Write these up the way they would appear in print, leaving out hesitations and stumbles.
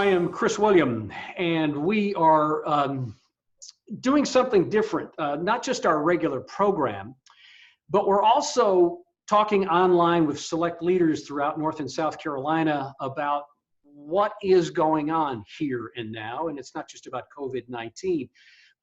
I am Chris William, and we are doing something different, not just our regular program, but we're also talking online with select leaders throughout North and South Carolina about what is going on here and now. And it's not just about COVID-19,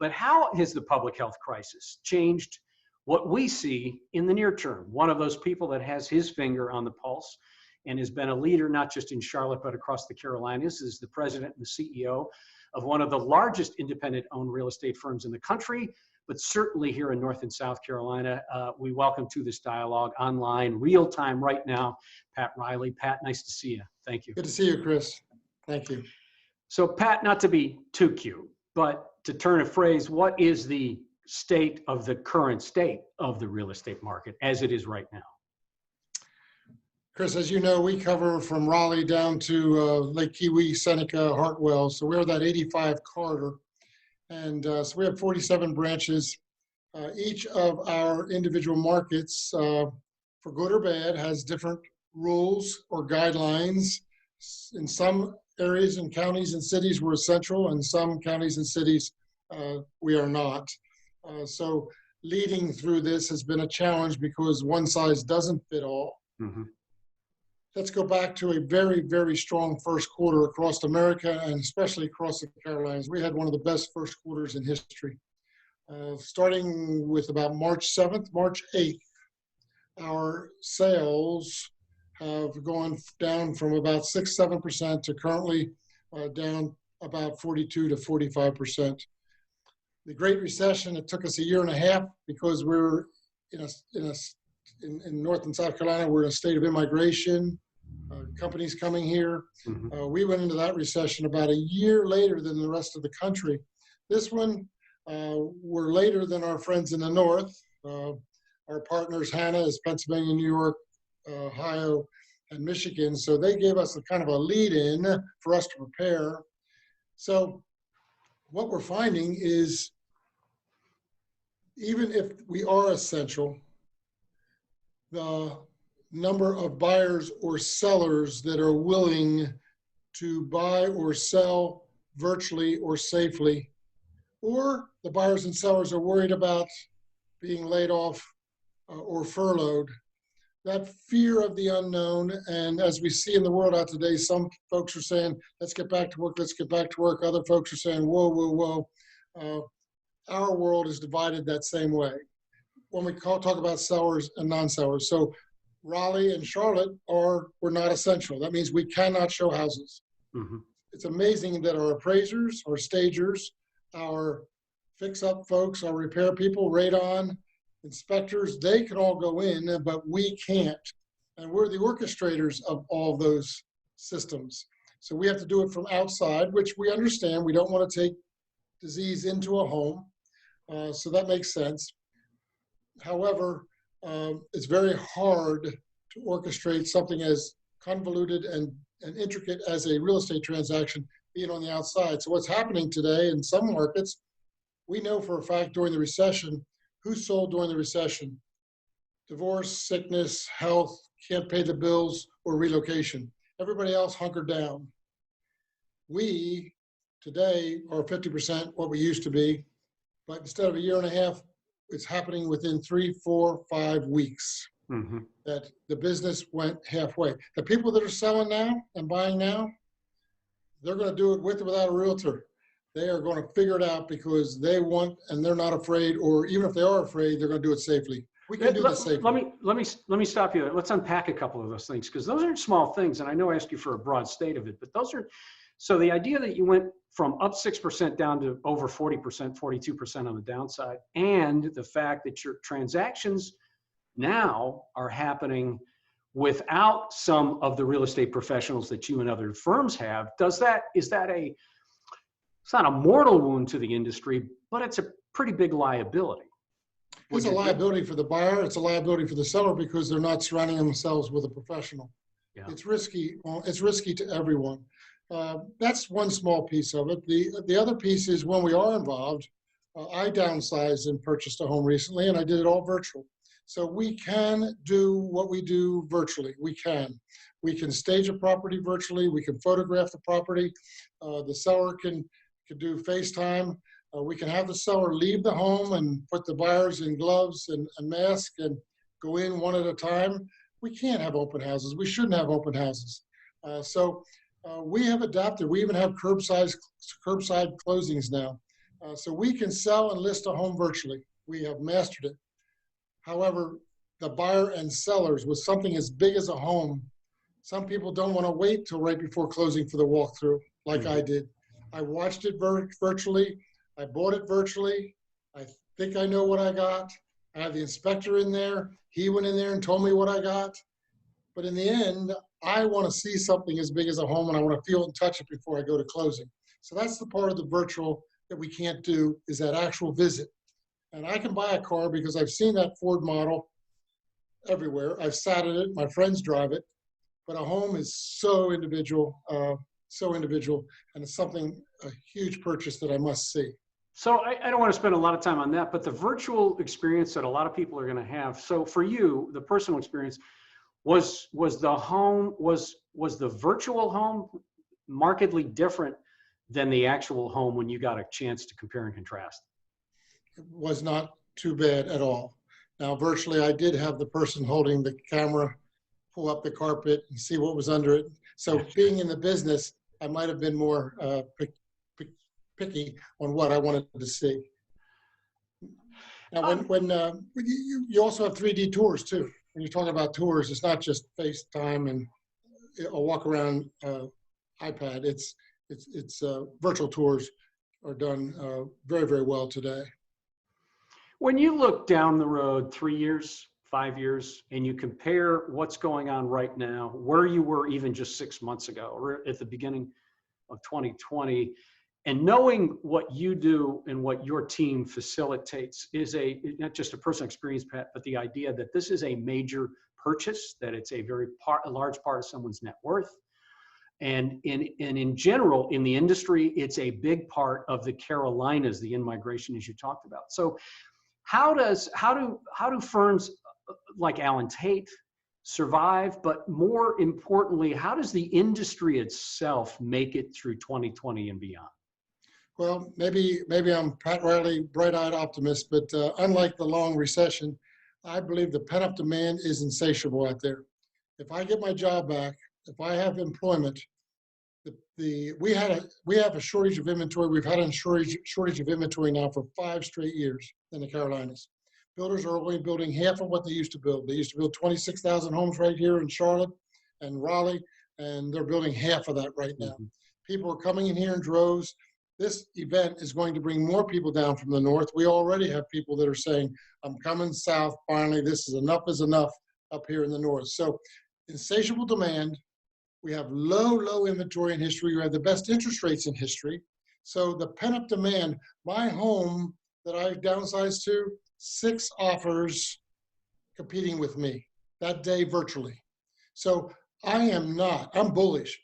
but how has the public health crisis changed what we see in the near term? One of those people that has his finger on the pulse and has been a leader, not just in Charlotte, but across the Carolinas, is the president and the CEO of one of the largest independent-owned real estate firms in the country, but certainly here in North and South Carolina. We welcome to this dialogue online, real time right now, Pat Riley. Pat, nice to see you. Thank you. Good to see you, Chris. Thank you. So Pat, not to be too cute, but to turn a phrase, what is the state of the current state of the real estate market as it is right now? Chris, as you know, we cover from Raleigh down to Lake Kiwi, Seneca, Hartwell. So we're that 85 corridor. And so we have 47 branches. Each of our individual markets, for good or bad, has different rules or guidelines. In some areas and counties and cities, we're essential. In some counties and cities, we are not. So leading through this has been a challenge because one size doesn't fit all. Mm-hmm. Let's go back to a very, very strong first quarter across America and especially across the Carolinas. We had one of the best first quarters in history. Starting with about March 7th, March 8th, our sales have gone down from about 6-7% to currently down about 42 to 45%. The Great Recession, it took us a year and a half because we're in North and South Carolina, we're in a state of immigration, companies coming here. Mm-hmm. We went into that recession about a year later than the rest of the country. This one, we're later than our friends in the North. Our partners, Hannah, is Pennsylvania, New York, Ohio, and Michigan. So they gave us a kind of a lead in for us to prepare. So what we're finding is even if we are essential, the number of buyers or sellers that are willing to buy or sell virtually or safely, or the buyers and sellers are worried about being laid off or furloughed. That fear of the unknown, and as we see in the world out today, some folks are saying, let's get back to work, let's get back to work. Other folks are saying, whoa, whoa, whoa. Our world is divided that same way when we talk about sellers and non-sellers. So Raleigh and Charlotte were not essential. That means we cannot show houses. Mm-hmm. It's amazing that our appraisers, our stagers, our fix-up folks, our repair people, radon, inspectors, they can all go in, but we can't. And we're the orchestrators of all those systems. So we have to do it from outside, which we understand. We don't want to take disease into a home. So that makes sense. However, it's very hard to orchestrate something as convoluted and intricate as a real estate transaction being on the outside. So what's happening today in some markets, we know for a fact during the recession, who sold during the recession? Divorce, sickness, health, can't pay the bills, or relocation. Everybody else hunkered down. We today are 50% what we used to be, but instead of a year and a half, it's happening within 3, 4, 5 weeks. Mm-hmm. That the business went halfway. The people that are selling now and buying now, they're going to do it with or without a realtor. They are going to figure it out because they want, and they're not afraid, or even if they are afraid, they're going to do it safely. We can do this safely. Let me stop you there. Let's unpack a couple of those things, because those aren't small things, and I know I asked you for a broad state of it, but those are, so the idea that you went from up 6% down to over 40%, 42% on the downside, and the fact that your transactions now are happening without some of the real estate professionals that you and other firms have, is that it's not a mortal wound to the industry, but it's a pretty big liability. It's a liability for the buyer. It's a liability for the seller because they're not surrounding themselves with a professional. Yeah. It's risky. It's risky to everyone. That's one small piece of it. The other piece is when we are involved, I downsized and purchased a home recently, and I did it all virtual. So we can do what we do virtually. We can. We can stage a property virtually. We can photograph the property. The seller can do FaceTime. We can have the seller leave the home and put the buyers in gloves and a mask and go in one at a time. We can't have open houses. We shouldn't have open houses. So we have adapted. We even have curbside closings now. So we can sell and list a home virtually. We have mastered it. However, the buyer and sellers with something as big as a home, some people don't want to wait till right before closing for the walkthrough, like I did. I watched it virtually. I bought it virtually. I think I know what I got. I had the inspector in there. He went in there and told me what I got. But in the end, I want to see something as big as a home, and I want to feel and touch it before I go to closing. So that's the part of the virtual that we can't do, is that actual visit. And I can buy a car because I've seen that Ford model everywhere. I've sat in it. My friends drive it. But a home is so individual, and it's something, a huge purchase that I must see. So I don't want to spend a lot of time on that, but the virtual experience that a lot of people are going to have. So for you, the personal experience, was the virtual home markedly different than the actual home when you got a chance to compare and contrast? It was not too bad at all. Now, virtually, I did have the person holding the camera pull up the carpet and see what was under it. So being in the business, I might have been more picky on what I wanted to see. Now, when you also have 3D tours too. When you're talking about tours, it's not just FaceTime and a walk around iPad. It's virtual tours are done very, very well today. When you look down the road 3 years, 5 years, and you compare what's going on right now, where you were even just 6 months ago, or at the beginning of 2020, and knowing what you do and what your team facilitates is not just a personal experience, Pat, but the idea that this is a major purchase, that it's a large part of someone's net worth. And in general, in the industry, it's a big part of the Carolinas, the in-migration, as you talked about. So how do firms like Allen Tate survive? But more importantly, how does the industry itself make it through 2020 and beyond? Well, maybe I'm Pat Riley, bright-eyed optimist, but unlike the long recession, I believe the pent-up demand is insatiable out there. If I get my job back, if I have employment, we have a shortage of inventory. We've had a shortage of inventory now for 5 straight years in the Carolinas. Builders are only building half of what they used to build. They used to build 26,000 homes right here in Charlotte and Raleigh, and they're building half of that right now. People are coming in here in droves. This event is going to bring more people down from the north. We already have people that are saying, I'm coming south, finally, this is enough up here in the north. So insatiable demand. We have low inventory in history. We have the best interest rates in history. So the pent-up demand, my home that I've downsized to, 6 offers competing with me that day virtually. So I'm bullish.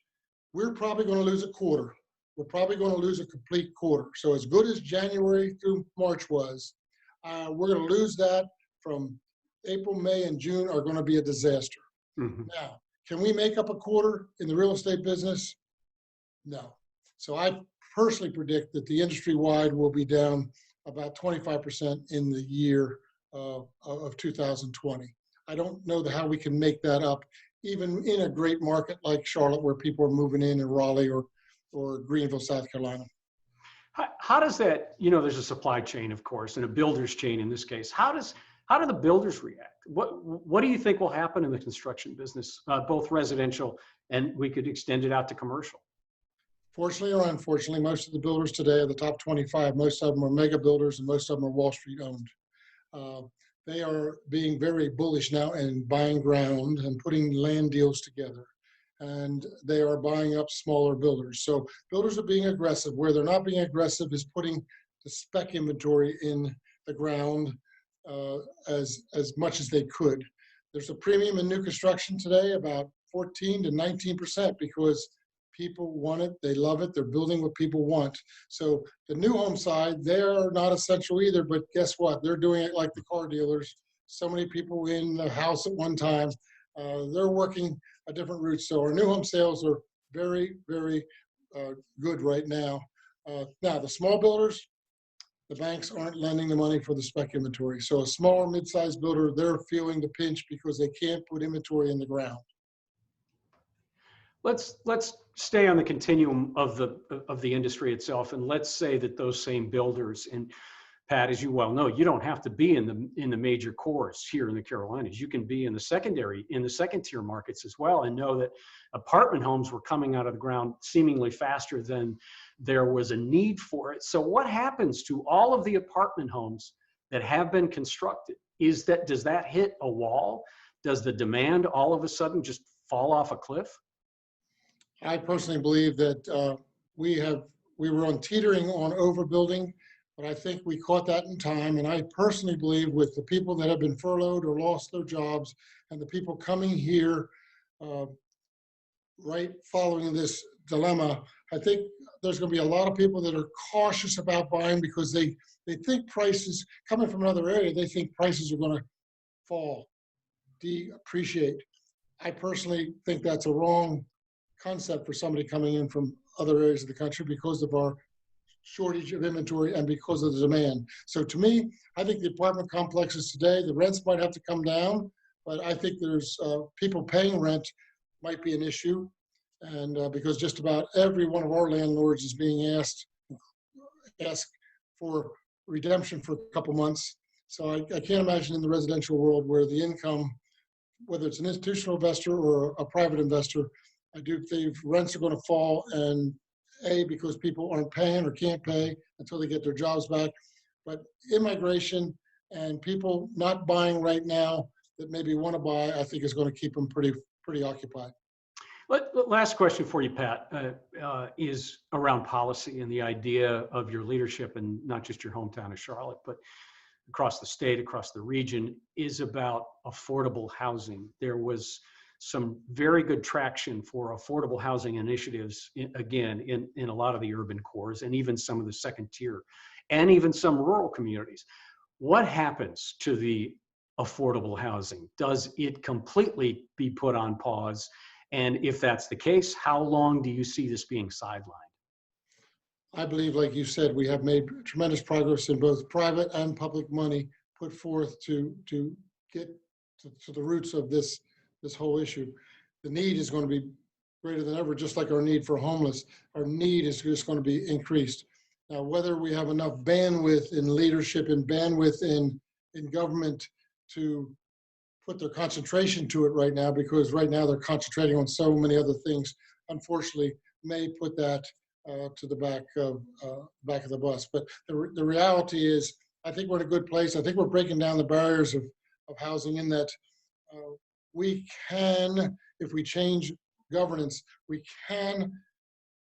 We're probably going to lose a quarter. We're probably going to lose a complete quarter. So as good as January through March was, we're going to lose that. From April, May, and June are going to be a disaster. Now, can we make up a quarter in the real estate business? No. So I personally predict that the industry-wide will be down about 25% in the year of 2020. I don't know how we can make that up, even in a great market like Charlotte, where people are moving in Raleigh or Greenville, South Carolina. How does that, there's a supply chain, of course, and a builder's chain in this case. How do the builders react? What do you think will happen in the construction business, both residential and we could extend it out to commercial? Fortunately or unfortunately, most of the builders today are the top 25. Most of them are mega builders and most of them are Wall Street owned. They are being very bullish now and buying ground and putting land deals together. And they are buying up smaller builders. So builders are being aggressive. Where they're not being aggressive is putting the spec inventory in the ground as much as they could. There's a premium in new construction today, about 14 to 19%, because people want it, they love it, they're building what people want. So the new home side, they're not essential either, but guess what? They're doing it like the car dealers. so many people in the house at one time. They're working a different route. So our new home sales are very, very good right now. Now, the small builders, the banks aren't lending the money for the spec inventory. So a small or mid-sized builder, they're feeling the pinch because they can't put inventory in the ground. Let's stay on the continuum of the industry itself, and let's say that those same builders, and Pat, as you well know, you don't have to be in the major cores here in the Carolinas. You can be in the second tier markets as well, and know that apartment homes were coming out of the ground seemingly faster than there was a need for it. So what happens to all of the apartment homes that have been constructed? Does that hit a wall? Does the demand all of a sudden just fall off a cliff? I personally believe that we were on teetering on overbuilding, but I think we caught that in time. And I personally believe with the people that have been furloughed or lost their jobs and the people coming here right following this dilemma, I think there's going to be a lot of people that are cautious about buying because they think prices, coming from another area, they think prices are going to fall, depreciate. I personally think that's a wrong concept for somebody coming in from other areas of the country because of our shortage of inventory and because of the demand. So to me, I think the apartment complexes today, the rents might have to come down, but I think there's people paying rent might be an issue. And because just about every one of our landlords is being asked for redemption for a couple months. So I can't imagine in the residential world where the income, whether it's an institutional investor or a private investor, I do think rents are going to fall, and because people aren't paying or can't pay until they get their jobs back. But immigration and people not buying right now that maybe want to buy, I think is going to keep them pretty occupied. Last question for you, Pat, is around policy and the idea of your leadership, and not just your hometown of Charlotte, but across the state, across the region, is about affordable housing. There was some very good traction for affordable housing initiatives, again, in a lot of the urban cores and even some of the second tier and even some rural communities. What happens to the affordable housing? Does it completely be put on pause? And if that's the case, how long do you see this being sidelined? I believe, like you said, we have made tremendous progress in both private and public money put forth to get to the roots of this whole issue. The need is going to be greater than ever, just like our need for homeless. Our need is just going to be increased. Now, whether we have enough bandwidth in leadership and bandwidth in government to put their concentration to it right now, because right now they're concentrating on so many other things, unfortunately, may put that to the back of the bus. But the reality is, I think we're in a good place. I think we're breaking down the barriers of housing in that we can, if we change governance, we can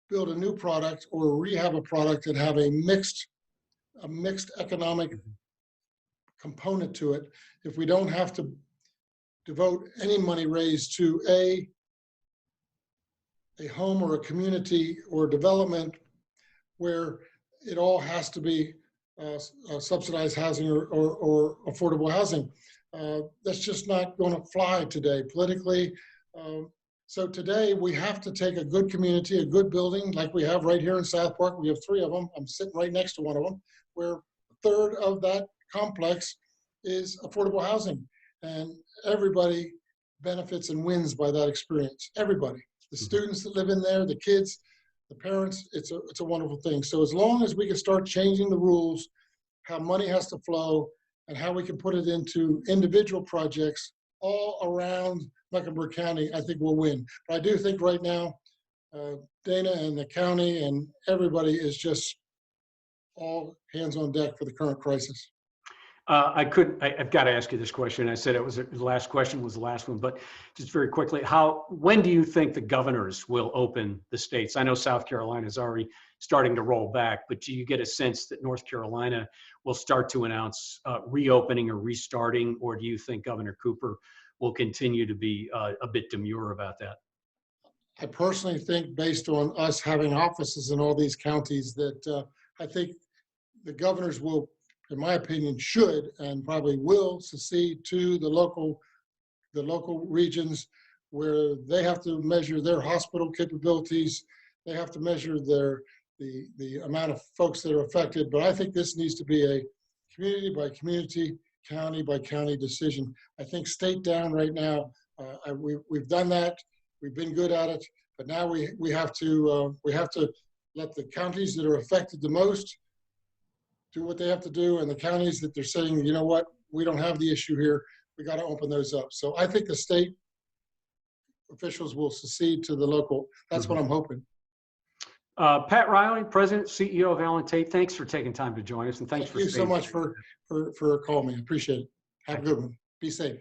build a new product or rehab a product that have a mixed economic component to it. If we don't have to devote any money raised to a home or a community or development where it all has to be subsidized housing or affordable housing. That's just not going to fly today politically. So today we have to take a good community, a good building like we have right here in South Park. We have 3 of them. I'm sitting right next to one of them, where a third of that complex is affordable housing. And everybody benefits and wins by that experience. Everybody, the students that live in there, the kids, the parents, it's a wonderful thing. So as long as we can start changing the rules, how money has to flow, and how we can put it into individual projects all around Mecklenburg County, I think we'll win. But I do think right now, Dana and the county and everybody is just all hands on deck for the current crisis. I've got to ask you this question. I said the last question was the last one, but just very quickly, when do you think the governors will open the states? I know South Carolina is already starting to roll back, but do you get a sense that North Carolina will start to announce reopening or restarting, or do you think Governor Cooper will continue to be a bit demure about that? I personally think, based on us having offices in all these counties, that I think the governors will in my opinion, should and probably will secede to the local regions, where they have to measure their hospital capabilities. They have to measure the amount of folks that are affected. But I think this needs to be a community by community, county by county decision. I think state down right now, we've done that. We've been good at it, but now we have to let the counties that are affected the most do what they have to do, and the counties that they're saying, you know what, we don't have the issue here, we got to open those up. So I think the state officials will secede to the local. That's what I'm hoping. Pat Riley, President, CEO of Allen Tate, thanks for taking time to join us, and thanks Thank you so much for calling me. I appreciate it. Have a good one. Be safe.